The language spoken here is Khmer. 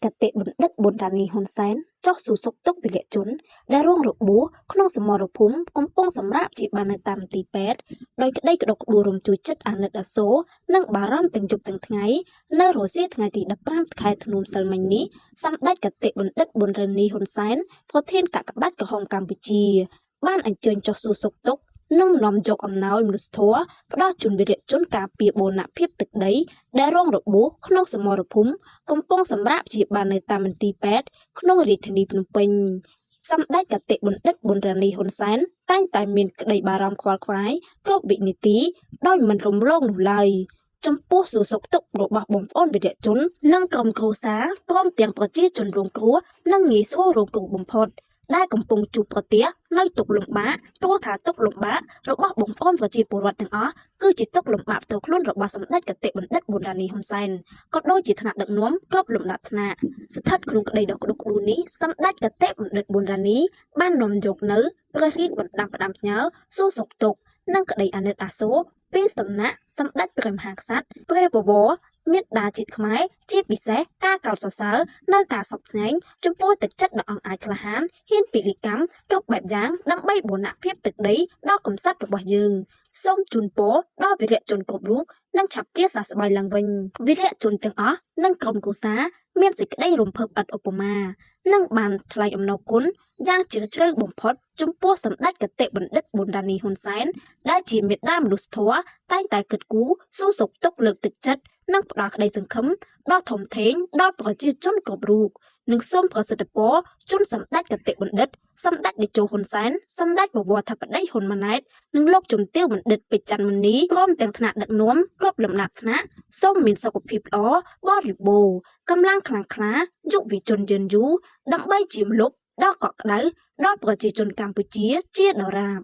កតេបណ្ឌិតប៊ុនរ៉ានីហ៊ុនសែនចោះសួរសុខទុក្ខវីរៈជនដែលរងរបួសក្នុងសមរភូមិកំពុងសម្រាកព្យាបាលនៅតាមមន្ទីរពេទ្យដោយក្តីក្តុកក្តួលរំជួយចិត្តអាណិតអាសូរនិងបារម្ភទាំងយប់ទាំងថ្ងៃនៅរសៀលថ្ងៃទី15ខែធ្នូម្សិលមិញនេះសម្ដេចកតេបណ្ឌិតប៊ុនរ៉ានីហ៊ុនសែនប្រធានកាកបាទក្រហមកម្ពុជាបានអញ្ជើញចុះសួរសុខទុក្ខនិងនាំយកអំណោយមនុស្សធម៌ផ្ដល់ជូនវីរៈជនការពារបូរណភាពទឹកដីដែលរងរបួសក្នុងសមរភូមិកំពុងសម្រាកព្យាបាលនៅតាមមន្ទីរពេទ្យក្នុងរាជធានីភ្នំពេញសម្ដេចកតេបណ្ឌិតប៊ុនរ៉ានីហ៊ុនសែនតែងតែមានក្តីបារម្ភខ្វល់ខ្វាយគ្រប់វិនាទីដោយមិនរំលងនោះឡើយចំពោះសួរសុខទុក្ខរបស់បងប្អូនវីរៈជននិងក្រុមគ្រួសារព្រមទាំងប្រជាជនរងគ្រោះនិងងាយស្រួលរងគ្រោះបំផុតដែលកំពុងជួបប្រទះនៅទុក្ខលំបាកព្រោះថាទុក្ខលំបាករបស់បងប្អូនប្រជាពលរដ្ឋទាំងអស់គឺជាទុក្ខលំបាកផ្ទាល់ខ្លួនរបស់សម្ដេចកតេបណ្ឌិតប៊ុនរ៉ានីហ៊ុនសែនក៏ដូចជាថ្នាក់ដឹកនាំគ្រប់លំដាប់ថ្នាក់ស្ថិតក្នុងក្តីដ៏ក្តុកក្តួលនេះសម្ដេចកតេបណ្ឌិតប៊ុនរ៉ានីបាននាំយកនៅព្រះរាជបណ្ដាំផ្ដាំផ្ញើសួរសុខទុក្ខនិងក្តីអាណិតអាសូរពីសំណាក់សម្ដេចព្រះមហាក្សត្រព្រះបវរមេត្តាជាតិខ្មែរជាពិសេសការកោតសរសើរនៅការសពថ្ងៃចំពោះទឹកចិត្តដ៏អង់អាចក្លាហានហ៊ានពលិកម្មគ្រប់បែបយ៉ាងដើម្បីបូរណភាពទឹកដីដ៏កំសត់របស់យើងសូមជូនពរដល់វីរៈជនគ្រប់រូបនិងឆាប់ជាសះស្បើយឡើងវិញវីរៈជនទាំងអស់និងក្រុមគ្រួសារមានសេចក្តីរំភើបឥតឧបមានិងបានថ្លែងអំណរគុណយ៉ាងជ្រាលជ្រៅបំផុតចំពោះសម្ដេចកតេបណ្ឌិតប៊ុនរ៉ានីហ៊ុនសែនដែលជាមេត្តាមនុស្សធម៌តែងតែគិតគូរសួរសុខទុក្ខលើកទឹកចិត្តនិងផ្ដល់ក្តីសង្ឃឹមដល់ធំធេងដល់ប្រជាជនគ្រប់រូបនិងសូមប្រសិទ្ធពរជូនសម្ដេចកតេបណ្ឌិតសម្ដេចតេជោហ៊ុនសែនសម្ដេចបវរធិបតីហ៊ុនម៉ាណែតនិងលោកជំទាវបណ្ឌិតពេជ្រច័ន្ទមុនីព្រមទាំងថ្នាក់ដឹកនាំគ្រប់លំដាប់ថ្នាក់សូមមានសុខភាពល្អបរិបូរណ៍កម្លាំងខ្លាំងក្លាយុវជនយឺនយូរដើម្បីជាម្លប់ដ៏កក់ក្ដៅដល់ប្រជាជនកម្ពុជាជាដរាប